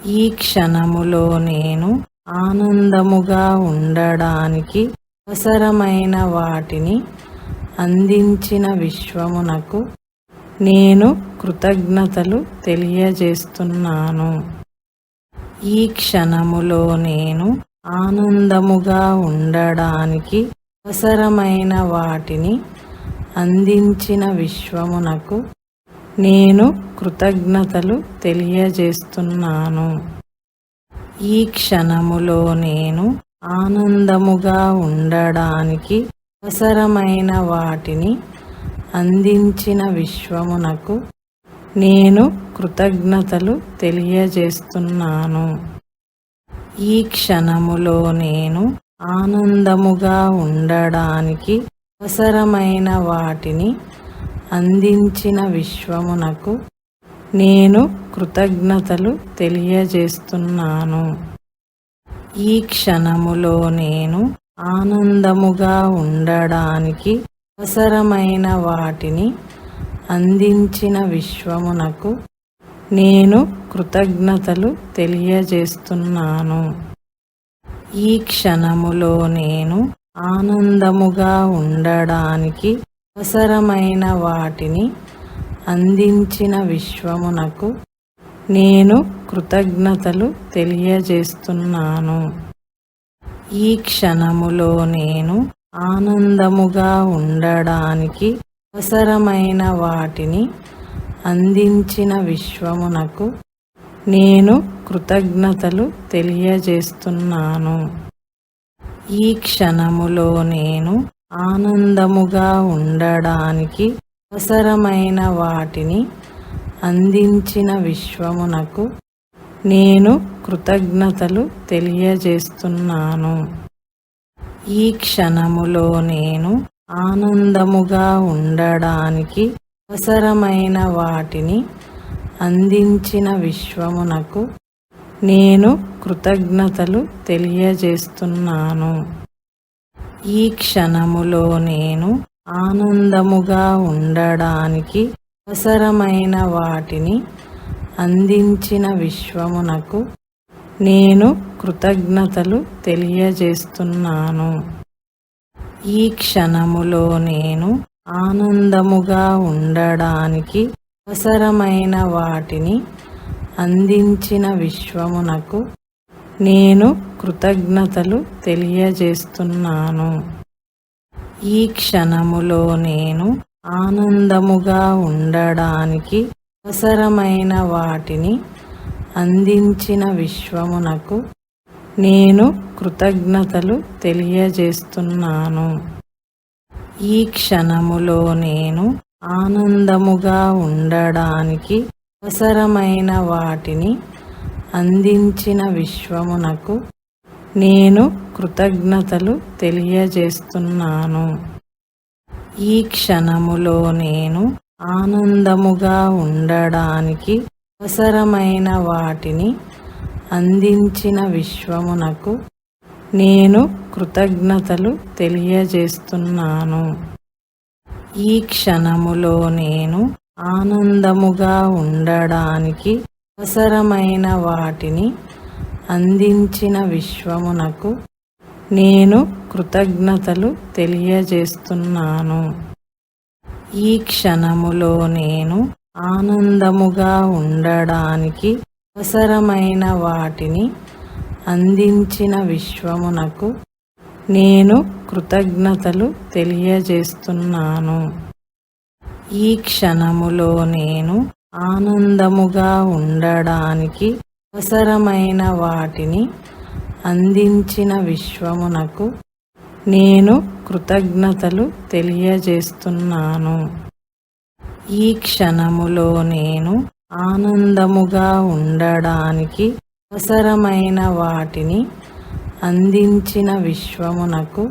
ఈ క్షణములో నేను ఆనందముగా ఉండడానికి అవసరమైన వాటిని అందించిన విశ్వమునకు నేను కృతజ్ఞతలు తెలియజేస్తున్నాను. ఈ క్షణములో నేను ఆనందముగా ఉండడానికి అవసరమైన వాటిని అందించిన విశ్వమునకు నేను కృతజ్ఞతలు తెలియజేస్తున్నాను. ఈ క్షణములో నేను ఆనందముగా ఉండడానికి అవసరమైన వాటిని అందించిన విశ్వమునకు నేను కృతజ్ఞతలు తెలియజేస్తున్నాను. ఈ క్షణములో నేను ఆనందముగా ఉండడానికి అవసరమైన వాటిని అందించిన విశ్వమునకు నేను కృతజ్ఞతలు తెలియజేస్తున్నాను. ఈ క్షణములో నేను ఆనందముగా ఉండడానికి అవసరమైన వాటిని అందించిన విశ్వమునకు నేను కృతజ్ఞతలు తెలియజేస్తున్నాను. ఈ క్షణములో నేను ఆనందముగా ఉండడానికి అవసరమైన వాటిని అందించిన విశ్వమునకు నేను కృతజ్ఞతలు తెలియజేస్తున్నాను. ఈ క్షణములో నేను ఆనందముగా ఉండడానికి అవసరమైన వాటిని అందించిన విశ్వమునకు నేను కృతజ్ఞతలు తెలియజేస్తున్నాను. ఈ క్షణములో నేను ఆనందముగా ఉండడానికి అవసరమైన వాటిని అందించిన విశ్వమునకు నేను కృతజ్ఞతలు తెలియజేస్తున్నాను. ఈ క్షణములో నేను ఆనందముగా ఉండడానికి అవసరమైన వాటిని అందించిన విశ్వమునకు నేను కృతజ్ఞతలు తెలియజేస్తున్నాను. ఈ క్షణములో నేను ఆనందముగా ఉండడానికి అవసరమైన వాటిని అందించిన విశ్వమునకు నేను కృతజ్ఞతలు తెలియజేస్తున్నాను. ఈ క్షణములో నేను ఆనందముగా ఉండడానికి అవసరమైన వాటిని అందించిన విశ్వమునకు నేను కృతజ్ఞతలు తెలియజేస్తున్నాను. ఈ క్షణములో నేను ఆనందముగా ఉండడానికి అవసరమైన వాటిని అందించిన విశ్వమునకు నేను కృతజ్ఞతలు తెలియజేస్తున్నాను. ఈ క్షణములో నేను ఆనందముగా ఉండడానికి అవసరమైన వాటిని అందించిన విశ్వమునకు నేను కృతజ్ఞతలు తెలియజేస్తున్నాను. ఈ క్షణములో నేను ఆనందముగా ఉండడానికి అవసరమైన వాటిని అందించిన విశ్వమునకు నేను కృతజ్ఞతలు తెలియజేస్తున్నాను. ఈ క్షణములో నేను ఆనందముగా ఉండడానికి అవసరమైన వాటిని అందించిన విశ్వమునకు నేను కృతజ్ఞతలు తెలియజేస్తున్నాను. ఈ క్షణములో నేను ఆనందముగా ఉండడానికి అవసరమైన వాటిని అందించిన విశ్వమునకు నేను కృతజ్ఞతలు తెలియజేస్తున్నాను. ఈ క్షణములో నేను ఆనందముగా ఉండడానికి అవసరమైన వాటిని అందించిన విశ్వమునకు నేను కృతజ్ఞతలు తెలియజేస్తున్నాను. ఈ క్షణములో నేను ఆనందముగా ఉండడానికి అవసరమైన వాటిని అందించిన విశ్వమునకు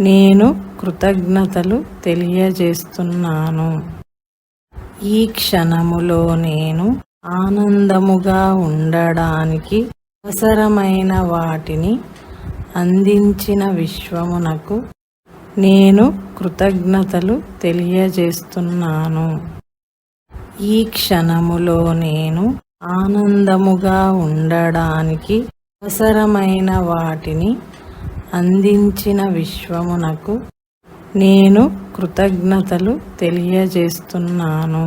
నేను కృతజ్ఞతలు తెలియజేస్తున్నాను. ఈ క్షణములో నేను ఆనందముగా ఉండడానికి అవసరమైన వాటిని అందించిన విశ్వమునకు నేను కృతజ్ఞతలు తెలియజేస్తున్నాను. ఈ క్షణములో నేను ఆనందముగా ఉండడానికి అవసరమైన వాటిని అందించిన విశ్వమునకు నేను కృతజ్ఞతలు తెలియజేస్తున్నాను.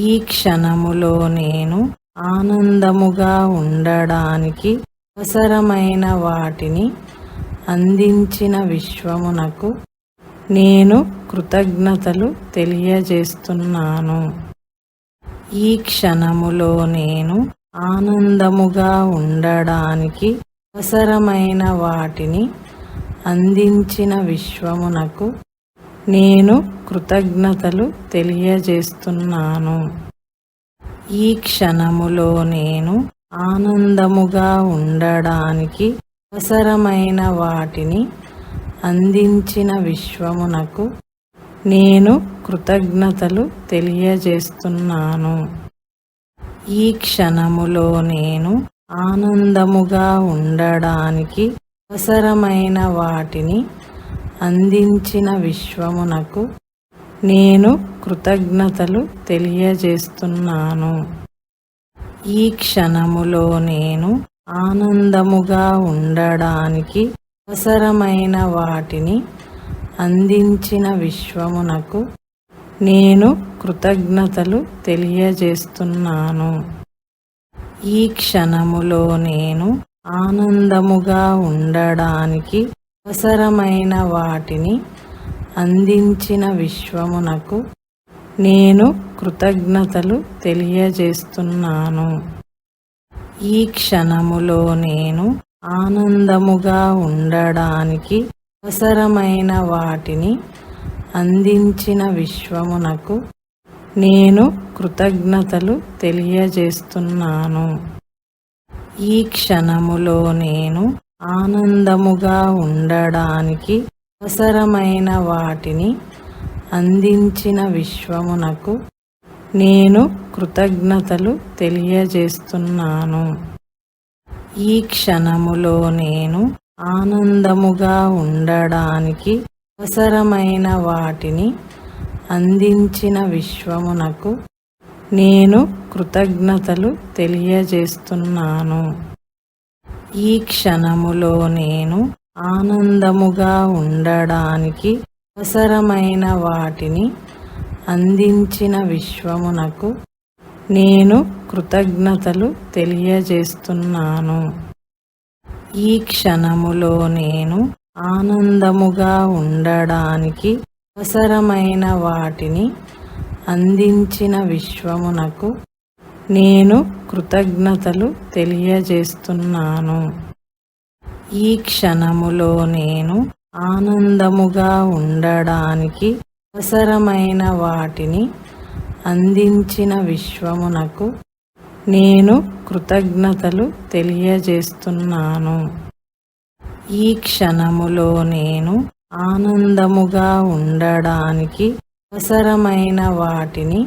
ఈ క్షణములో నేను ఆనందముగా ఉండడానికి అవసరమైన వాటిని అందించిన విశ్వమునకు నేను కృతజ్ఞతలు తెలియజేస్తున్నాను. ఈ క్షణములో నేను ఆనందముగా ఉండడానికి అవసరమైన వాటిని అందించిన విశ్వమునకు నేను కృతజ్ఞతలు తెలియజేస్తున్నాను. ఈ క్షణములో నేను ఆనందముగా ఉండడానికి అవసరమైన వాటిని అందించిన విశ్వమునకు నేను కృతజ్ఞతలు తెలియజేస్తున్నాను. ఈ క్షణములో నేను ఆనందముగా ఉండడానికి అవసరమైన వాటిని అందించిన విశ్వమునకు నేను కృతజ్ఞతలు తెలియజేస్తున్నాను. ఈ క్షణములో నేను ఆనందముగా ఉండడానికి అవసరమైన వాటిని అందించిన విశ్వమునకు నేను కృతజ్ఞతలు తెలియజేస్తున్నాను. ఈ క్షణములో నేను ఆనందముగా ఉండడానికి అవసరమైన వాటిని అందించిన విశ్వమునకు నేను కృతజ్ఞతలు తెలియజేస్తున్నాను. ఈ క్షణములో నేను ఆనందముగా ఉండడానికి అవసరమైన వాటిని అందించిన విశ్వమునకు నేను కృతజ్ఞతలు తెలియజేస్తున్నాను. ఈ క్షణములో నేను ఆనందముగా ఉండడానికి అవసరమైన వాటిని అందించిన విశ్వమునకు నేను కృతజ్ఞతలు తెలియజేస్తున్నాను. ఈ క్షణములో నేను ఆనందముగా ఉండడానికి అవసరమైన వాటిని అందించిన విశ్వమునకు నేను కృతజ్ఞతలు తెలియజేస్తున్నాను. ఈ క్షణములో నేను ఆనందముగా ఉండడానికి అవసరమైన వాటిని అందించిన విశ్వమునకు నేను కృతజ్ఞతలు తెలియజేస్తున్నాను. ఈ క్షణములో నేను ఆనందముగా ఉండడానికి అవసరమైన వాటిని అందించిన విశ్వమునకు నేను కృతజ్ఞతలు తెలియజేస్తున్నాను. ఈ క్షణములో నేను ఆనందముగా ఉండడానికి అవసరమైన వాటిని అందించిన విశ్వమునకు నేను కృతజ్ఞతలు తెలియజేస్తున్నాను. ఈ క్షణములో నేను ఆనందముగా ఉండడానికి అవసరమైన వాటిని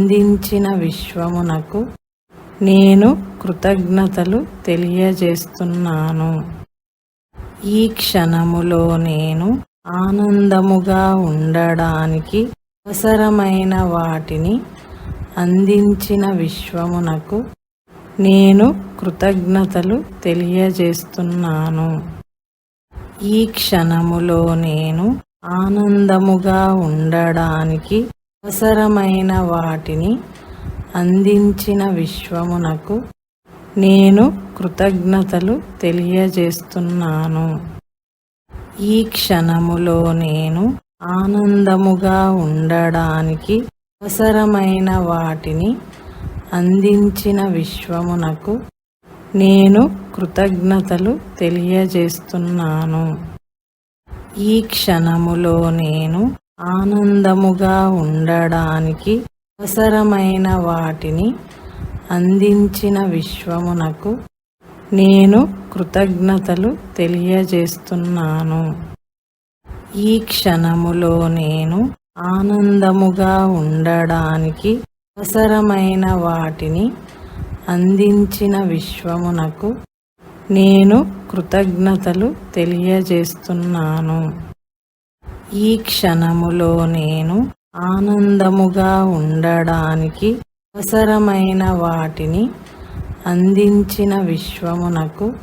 అందించిన విశ్వమునకు నేను కృతజ్ఞతలు తెలియజేస్తున్నాను. ఈ క్షణములో నేను ఆనందముగా ఉండడానికి అవసరమైన వాటిని అందించిన విశ్వమునకు నేను కృతజ్ఞతలు తెలియజేస్తున్నాను. ఈ క్షణములో నేను ఆనందముగా ఉండడానికి అవసరమైన వాటిని అందించిన విశ్వమునకు నేను కృతజ్ఞతలు తెలియజేస్తున్నాను. ఈ క్షణములో నేను ఆనందముగా ఉండడానికి అవసరమైన వాటిని అందించిన విశ్వమునకు నేను కృతజ్ఞతలు తెలియజేస్తున్నాను. ఈ క్షణములో నేను ఆనందముగా ఉండడానికి అవసరమైన వాటిని అందించిన విశ్వమునకు నేను కృతజ్ఞతలు తెలియజేస్తున్నాను. ఈ క్షణములో నేను ఆనందముగా ఉండడానికి అవసరమైన వాటిని అందించిన విశ్వమునకు నేను కృతజ్ఞతలు తెలియజేస్తున్నాను. ఈ క్షణములో నేను ఆనందముగా ఉండడానికి అవసరమైన వాటిని అందించిన విశ్వమునకు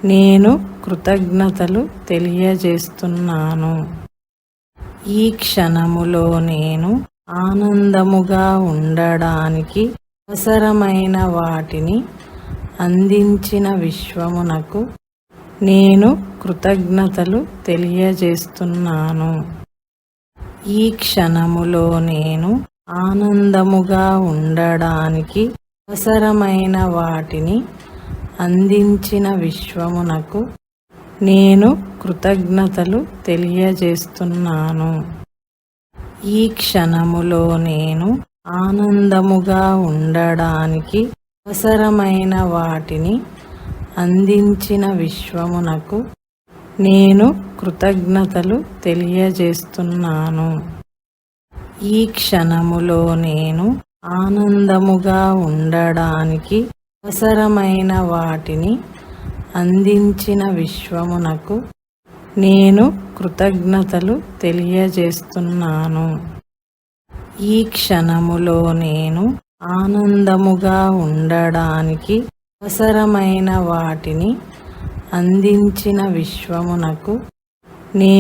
నేను కృతజ్ఞతలు తెలియజేస్తున్నాను. ఈ క్షణములో నేను ఆనందముగా ఉండడానికి అవసరమైన వాటిని అందించిన విశ్వమునకు నేను కృతజ్ఞతలు తెలియజేస్తున్నాను. ఈ క్షణములో నేను ఆనందముగా ఉండడానికి అవసరమైన వాటిని అందించిన విశ్వమునకు నేను కృతజ్ఞతలు తెలియజేస్తున్నాను. ఈ క్షణములో నేను ఆనందముగా ఉండడానికి అవసరమైన వాటిని అందించిన విశ్వమునకు నేను కృతజ్ఞతలు తెలియజేస్తున్నాను. ఈ క్షణములో నేను ఆనందముగా ఉండడానికి అవసరమైన వాటిని అందించిన విశ్వమునకు నేను కృతజ్ఞతలు తెలియజేస్తున్నాను. ఈ క్షణములో నేను ఆనందముగా ఉండడానికి అవసరమైన వాటిని అందించిన విశ్వమునకు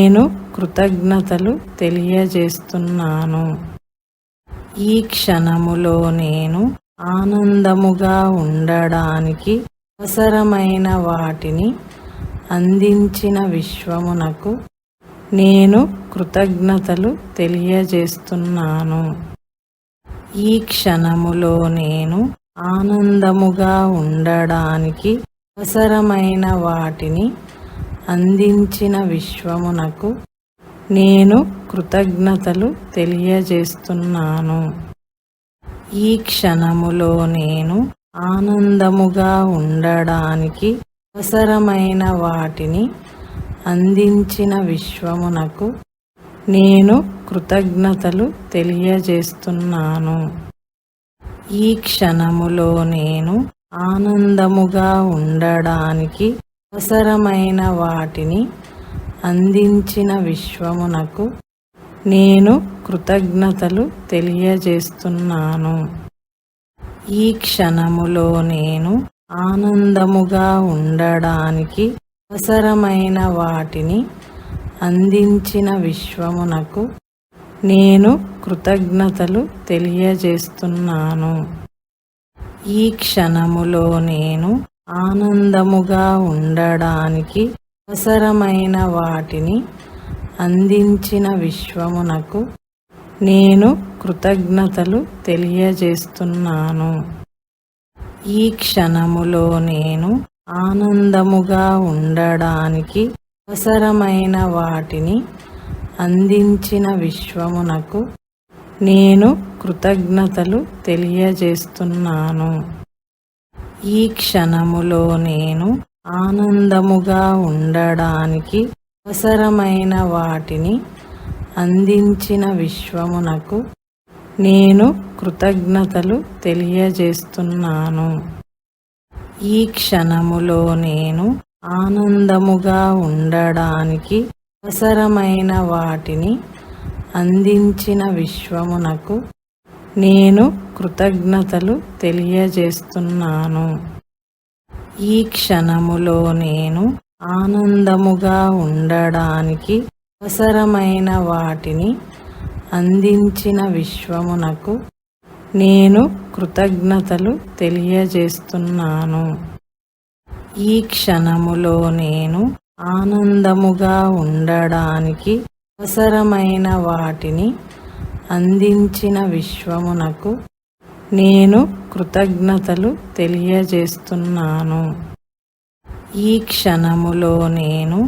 నేను కృతజ్ఞతలు తెలియజేస్తున్నాను. ఈ క్షణములో నేను ఆనందముగా ఉండడానికి అవసరమైన వాటిని అందించిన విశ్వమునకు నేను కృతజ్ఞతలు తెలియజేస్తున్నాను. ఈ క్షణములో నేను ఆనందముగా ఉండడానికి అవసరమైన వాటిని అందించిన విశ్వమునకు నేను కృతజ్ఞతలు తెలియజేస్తున్నాను. ఈ క్షణములో నేను ఆనందముగా ఉండడానికి అవసరమైన వాటిని అందించిన విశ్వమునకు నేను కృతజ్ఞతలు తెలియజేస్తున్నాను. ఈ క్షణములో నేను ఆనందముగా ఉండడానికి అవసరమైన వాటిని అందించిన విశ్వమునకు నేను కృతజ్ఞతలు తెలియజేస్తున్నాను. ఈ క్షణములో నేను ఆనందముగా ఉండడానికి అవసరమైన వాటిని అందించిన విశ్వమునకు నేను కృతజ్ఞతలు తెలియజేస్తున్నాను. ఈ క్షణములో నేను ఆనందముగా ఉండడానికి అవసరమైన వాటిని అందించిన విశ్వమునకు నేను కృతజ్ఞతలు తెలియజేస్తున్నాను. ఈ క్షణములో నేను ఆనందముగా ఉండడానికి అవసరమైన వాటిని అందించిన విశ్వమునకు నేను కృతజ్ఞతలు తెలియజేస్తున్నాను. ఈ క్షణములో నేను ఆనందముగా ఉండడానికి అవసరమైన వాటిని అందించిన విశ్వమునకు నేను కృతజ్ఞతలు తెలియజేస్తున్నాను. ఈ క్షణములో నేను ఆనందముగా ఉండడానికి అవసరమైన వాటిని అందించిన విశ్వమునకు నేను కృతజ్ఞతలు తెలియజేస్తున్నాను. ఈ క్షణములో నేను ఆనందముగా ఉండడానికి అవసరమైన వాటిని అందించిన విశ్వమునకు నేను కృతజ్ఞతలు తెలియజేస్తున్నాను. ఈ క్షణములో నేను ఆనందముగా ఉండడానికి అవసరమైన వాటిని అందించిన విశ్వమునకు నేను కృతజ్ఞతలు తెలియజేస్తున్నాను. ఈ క్షణములో నేను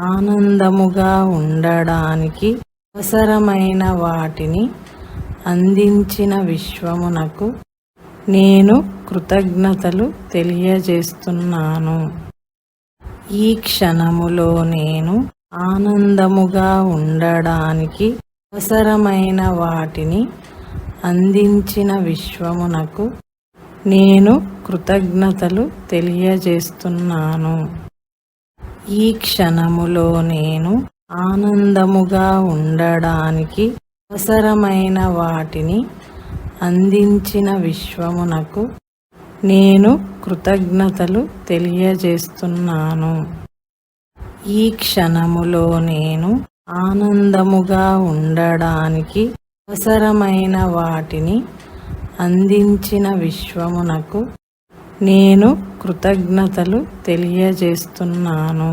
ఆనందముగా ఉండడానికి అవసరమైన వాటిని అందించిన విశ్వమునకు నేను కృతజ్ఞతలు తెలియజేస్తున్నాను. ఈ క్షణములో నేను ఆనందముగా ఉండడానికి అవసరమైన వాటిని అందించిన విశ్వమునకు నేను కృతజ్ఞతలు తెలియజేస్తున్నాను. ఈ క్షణములో నేను ఆనందముగా ఉండడానికి అవసరమైన వాటిని అందించిన విశ్వమునకు నేను కృతజ్ఞతలు తెలియజేస్తున్నాను. ఈ క్షణములో నేను ఆనందముగా ఉండడానికి అవసరమైన వాటిని అందించిన విశ్వమునకు నేను కృతజ్ఞతలు తెలియజేస్తున్నాను.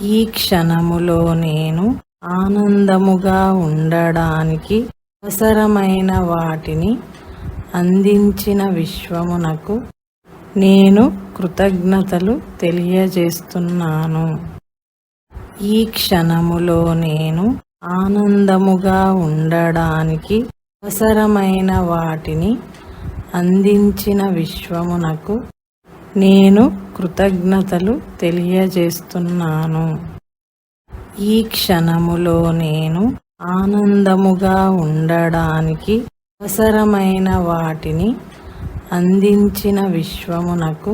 ఈ క్షణములో నేను ఆనందముగా ఉండడానికి అవసరమైన వాటిని అందించిన విశ్వమునకు నేను కృతజ్ఞతలు తెలియజేస్తున్నాను. ఈ క్షణములో నేను ఆనందముగా ఉండడానికి అవసరమైన వాటిని అందించిన విశ్వమునకు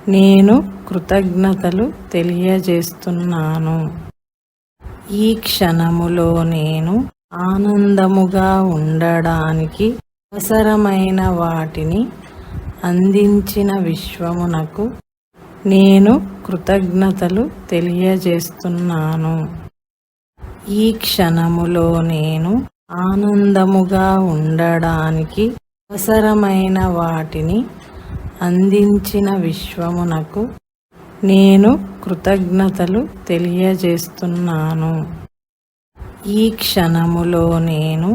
నేను కృతజ్ఞతలు తెలియజేస్తున్నాను. ఈ క్షణములో నేను ఆనందముగా ఉండడానికి అవసరమైన వాటిని అందించిన విశ్వమునకు నేను కృతజ్ఞతలు తెలియజేస్తున్నాను. ఈ క్షణములో నేను ఆనందముగా ఉండడానికి అవసరమైన వాటిని అందించిన విశ్వమునకు నేను కృతజ్ఞతలు తెలియజేస్తున్నాను. ఈ క్షణములో నేను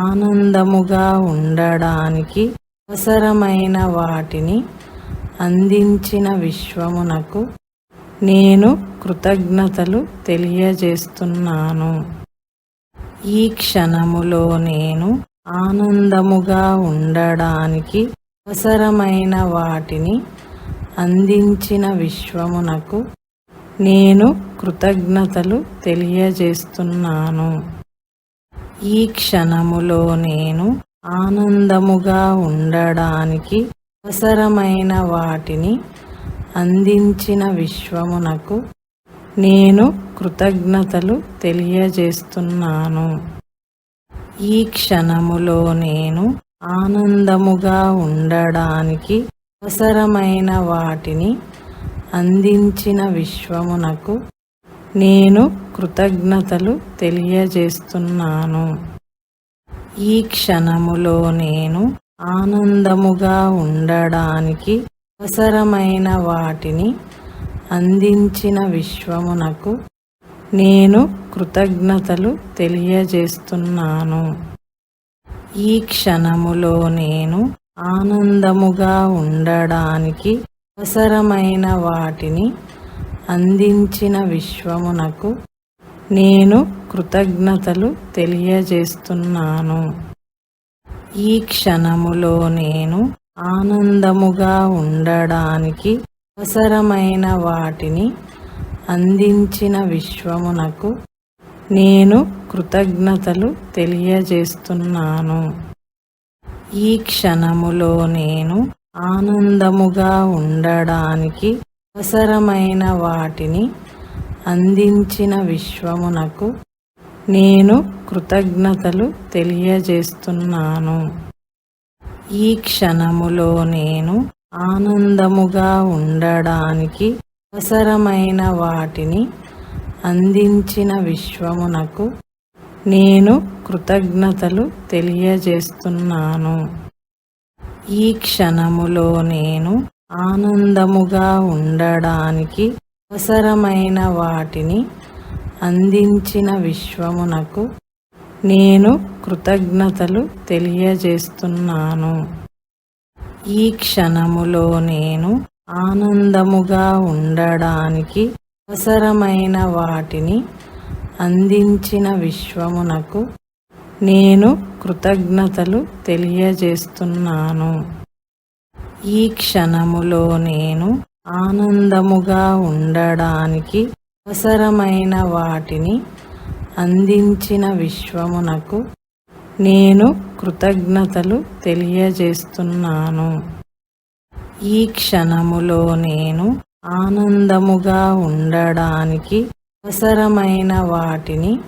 ఆనందముగా ఉండడానికి అవసరమైన వాటిని అందించిన విశ్వమునకు నేను కృతజ్ఞతలు తెలియజేస్తున్నాను. ఈ క్షణములో నేను ఆనందముగా ఉండడానికి అవసరమైన వాటిని అందించిన విశ్వమునకు నేను కృతజ్ఞతలు తెలియజేస్తున్నాను. ఈ క్షణములో నేను ఆనందముగా ఉండడానికి అవసరమైన వాటిని అందించిన విశ్వమునకు నేను కృతజ్ఞతలు తెలియజేస్తున్నాను. ఈ క్షణములో నేను ఆనందముగా ఉండడానికి అవసరమైన వాటిని అందించిన విశ్వమునకు నేను కృతజ్ఞతలు తెలియజేస్తున్నాను. ఈ క్షణములో నేను ఆనందముగా ఉండడానికి అవసరమైన వాటిని అందించిన విశ్వమునకు నేను కృతజ్ఞతలు తెలియజేస్తున్నాను. ఈ క్షణములో నేను ఆనందముగా ఉండడానికి అవసరమైన వాటిని అందించిన విశ్వమునకు నేను కృతజ్ఞతలు తెలియజేస్తున్నాను. ఈ క్షణములో నేను ఆనందముగా ఉండడానికి అవసరమైన వాటిని అందించిన విశ్వమునకు నేను కృతజ్ఞతలు తెలియజేస్తున్నాను. ఈ క్షణములో నేను ఆనందముగా ఉండడానికి అవసరమైన వాటిని అందించిన విశ్వమునకు నేను కృతజ్ఞతలు తెలియజేస్తున్నాను. ఈ క్షణములో నేను ఆనందముగా ఉండడానికి అవసరమైన వాటిని అందించిన విశ్వమునకు నేను కృతజ్ఞతలు తెలియజేస్తున్నాను. ఈ క్షణములో నేను ఆనందముగా ఉండడానికి అవసరమైన వాటిని అందించిన విశ్వమునకు నేను కృతజ్ఞతలు తెలియజేస్తున్నాను. ఈ క్షణములో నేను ఆనందముగా ఉండడానికి అవసరమైన వాటిని అందించిన విశ్వమునకు నేను కృతజ్ఞతలు తెలియజేస్తున్నాను. ఈ క్షణములో నేను ఆనందముగా ఉండడానికి అవసరమైన వాటిని అందించిన విశ్వమునకు నేను కృతజ్ఞతలు తెలియజేస్తున్నాను. ఈ క్షణములో నేను ఆనందముగా ఉండడానికి అవసరమైన వాటిని అందించిన విశ్వమునకు నేను కృతజ్ఞతలు తెలియజేస్తున్నాను. ఈ క్షణములో నేను ఆనందముగా ఉండడానికి అవసరమైన వాటిని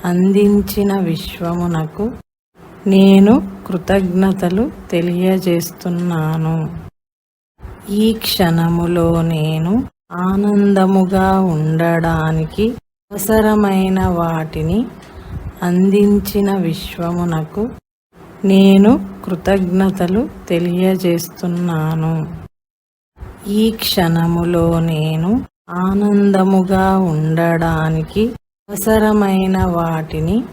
అందించిన విశ్వమునకు నేను కృతజ్ఞతలు తెలియజేస్తున్నాను. ఈ క్షణములో నేను ఆనందముగా ఉండడానికి అవసరమైన వాటిని అందించిన విశ్వమునకు నేను కృతజ్ఞతలు తెలియజేస్తున్నాను. ఈ క్షణములో నేను ఆనందముగా ఉండడానికి అవసరమైన వాటిని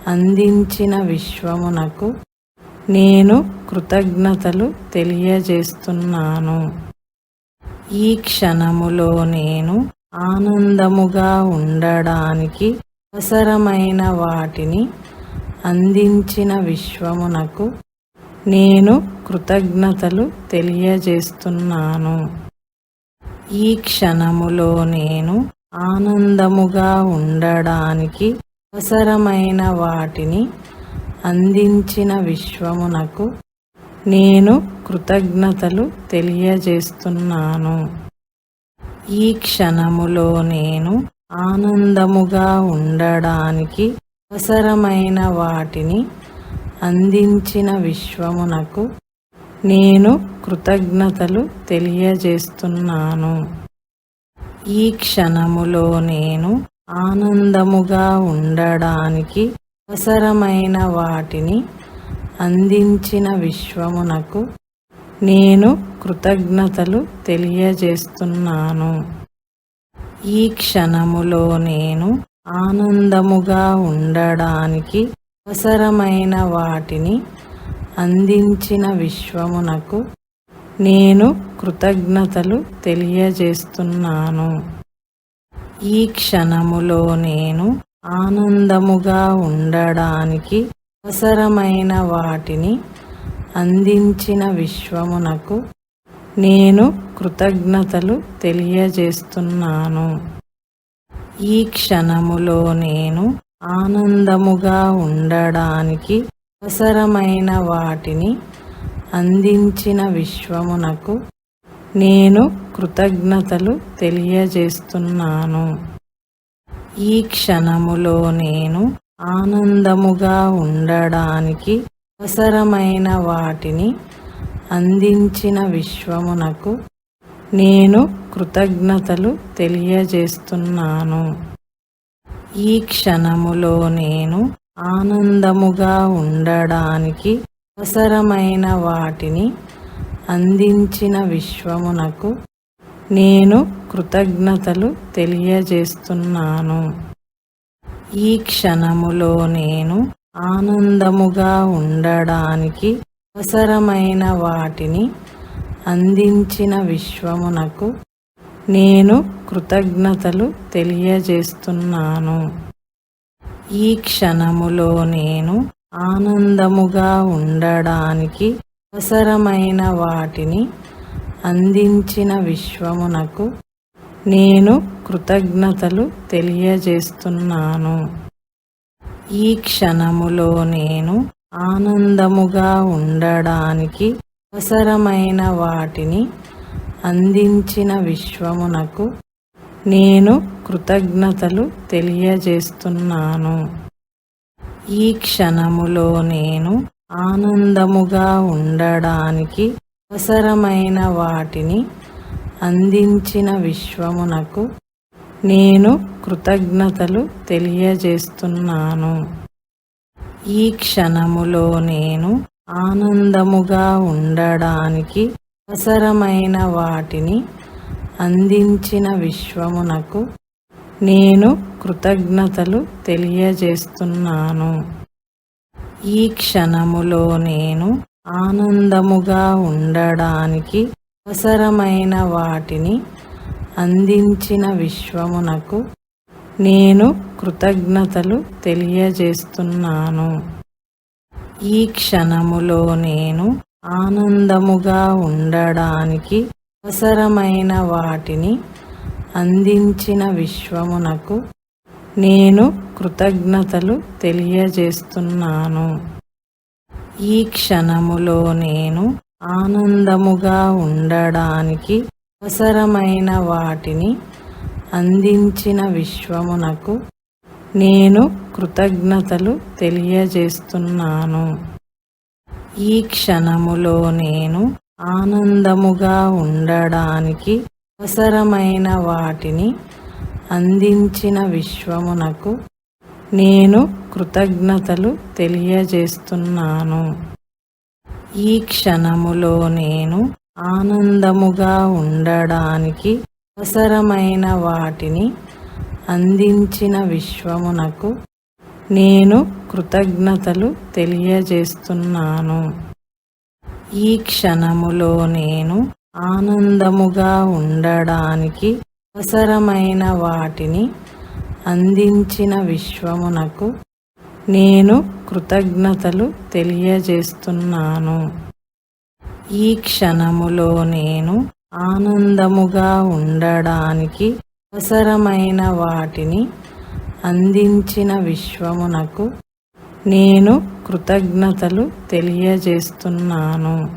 అందించిన విశ్వమునకు నేను కృతజ్ఞతలు తెలియజేస్తున్నాను. ఈ క్షణములో నేను ఆనందముగా ఉండడానికి అవసరమైన వాటిని అందించిన విశ్వమునకు నేను కృతజ్ఞతలు తెలియజేస్తున్నాను. ఈ క్షణములో నేను ఆనందముగా ఉండడానికి అవసరమైన వాటిని అందించిన విశ్వమునకు నేను కృతజ్ఞతలు తెలియజేస్తున్నాను. ఈ క్షణములో నేను ఆనందముగా ఉండడానికి అవసరమైన వాటిని అందించిన విశ్వమునకు నేను కృతజ్ఞతలు తెలియజేస్తున్నాను. ఈ క్షణములో నేను ఆనందముగా ఉండడానికి అవసరమైన వాటిని అందించిన విశ్వమునకు నేను కృతజ్ఞతలు తెలియజేస్తున్నాను. ఈ క్షణములో నేను ఆనందముగా ఉండడానికి అవసరమైన వాటిని అందించిన విశ్వమునకు నేను కృతజ్ఞతలు తెలియజేస్తున్నాను. ఈ క్షణములో నేను ఆనందముగా ఉండడానికి అవసరమైన వాటిని అందించిన విశ్వమునకు నేను కృతజ్ఞతలు తెలియజేస్తున్నాను. ఈ క్షణములో నేను ఆనందముగా ఉండడానికి అవసరమైన వాటిని అందించిన విశ్వమునకు నేను కృతజ్ఞతలు తెలియజేస్తున్నాను. ఈ క్షణములో నేను ఆనందముగా ఉండడానికి అవసరమైన వాటిని అందించిన విశ్వమునకు నేను కృతజ్ఞతలు తెలియజేస్తున్నాను. ఈ క్షణములో నేను ఆనందముగా ఉండడానికి అవసరమైన వాటిని అందించిన విశ్వమునకు నేను కృతజ్ఞతలు తెలియజేస్తున్నాను. ఈ క్షణములో నేను ఆనందముగా ఉండడానికి అవసరమైన వాటిని అందించిన విశ్వమునకు నేను కృతజ్ఞతలు తెలియజేస్తున్నాను. ఈ క్షణములో నేను ఆనందముగా ఉండడానికి అవసరమైన వాటిని అందించిన విశ్వమునకు నేను కృతజ్ఞతలు తెలియజేస్తున్నాను. ఈ క్షణములో నేను ఆనందముగా ఉండడానికి అవసరమైన వాటిని అందించిన విశ్వమునకు నేను కృతజ్ఞతలు తెలియజేస్తున్నాను. ఈ క్షణములో నేను ఆనందముగా ఉండడానికి అవసరమైన వాటిని అందించిన విశ్వమునకు నేను కృతజ్ఞతలు తెలియజేస్తున్నాను. ఈ క్షణములో నేను ఆనందముగా ఉండడానికి అవసరమైన వాటిని అందించిన విశ్వమునకు నేను కృతజ్ఞతలు తెలియజేస్తున్నాను. ఈ క్షణములో నేను ఆనందముగా ఉండడానికి అవసరమైన వాటిని అందించిన విశ్వమునకు నేను కృతజ్ఞతలు తెలియజేస్తున్నాను. ఈ క్షణములో నేను ఆనందముగా ఉండడానికి అవసరమైన వాటిని అందించిన విశ్వమునకు నేను కృతజ్ఞతలు తెలియజేస్తున్నాను. ఈ క్షణములో నేను ఆనందముగా ఉండడానికి అవసరమైన వాటిని అందించిన విశ్వమునకు నేను కృతజ్ఞతలు తెలియజేస్తున్నాను. ఈ క్షణములో నేను ఆనందముగా ఉండడానికి అవసరమైన వాటిని అందించిన విశ్వమునకు నేను కృతజ్ఞతలు తెలియజేస్తున్నాను. ఈ క్షణములో నేను ఆనందముగా ఉండడానికి అవసరమైన వాటిని అందించిన విశ్వమునకు నేను కృతజ్ఞతలు తెలియజేస్తున్నాను. ఈ క్షణములో నేను ఆనందముగా ఉండడానికి అవసరమైన వాటిని అందించిన విశ్వమునకు నేను కృతజ్ఞతలు తెలియజేస్తున్నాను. ఈ క్షణములో నేను ఆనందముగా ఉండడానికి అవసరమైన వాటిని అందించిన విశ్వమునకు నేను కృతజ్ఞతలు తెలియజేస్తున్నాను.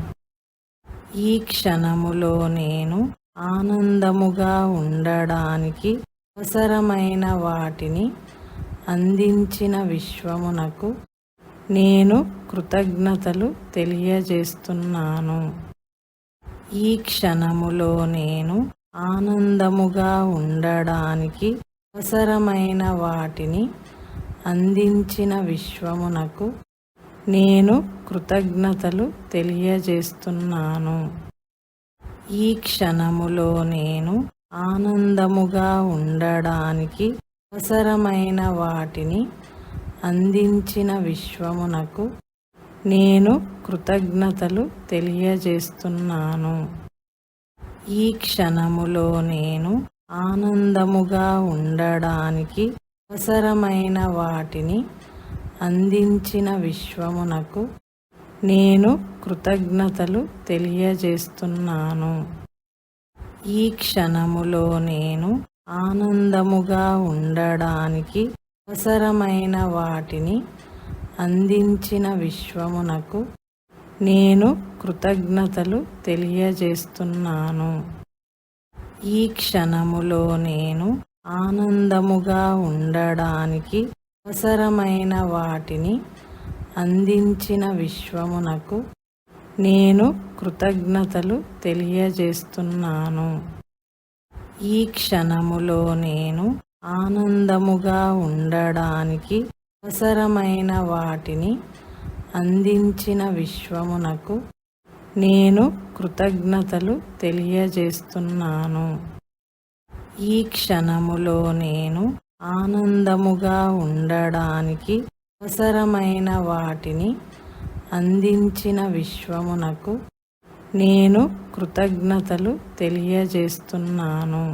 ఈ క్షణములో నేను ఆనందముగా ఉండడానికి అవసరమైన వాటిని అందించిన విశ్వమునకు నేను కృతజ్ఞతలు తెలియజేస్తున్నాను. ఈ క్షణములో నేను ఆనందముగా ఉండడానికి అవసరమైన వాటిని అందించిన విశ్వమునకు నేను కృతజ్ఞతలు తెలియజేస్తున్నాను. ఈ క్షణములో నేను ఆనందముగా ఉండడానికి అవసరమైన వాటిని అందించిన విశ్వమునకు నేను కృతజ్ఞతలు తెలియజేస్తున్నాను. ఈ క్షణములో నేను ఆనందముగా ఉండడానికి అవసరమైన వాటిని అందించిన విశ్వమునకు నేను కృతజ్ఞతలు తెలియజేస్తున్నాను. ఈ క్షణములో నేను ఆనందముగా ఉండడానికి అవసరమైన వాటిని అందించిన విశ్వమునకు నేను కృతజ్ఞతలు తెలియజేస్తున్నాను. ఈ క్షణములో నేను ఆనందముగా ఉండడానికి అవసరమైన వాటిని అందించిన విశ్వమునకు నేను కృతజ్ఞతలు తెలియజేస్తున్నాను. ఈ క్షణములో నేను ఆనందముగా ఉండడానికి అవసరమైన వాటిని అందించిన విశ్వమునకు నేను కృతజ్ఞతలు తెలియజేస్తున్నాను. ఈ క్షణములో నేను ఆనందముగా ఉండడానికి అవసరమైన వాటిని అందించిన విశ్వమునకు నేను కృతజ్ఞతలు తెలియజేస్తున్నాను.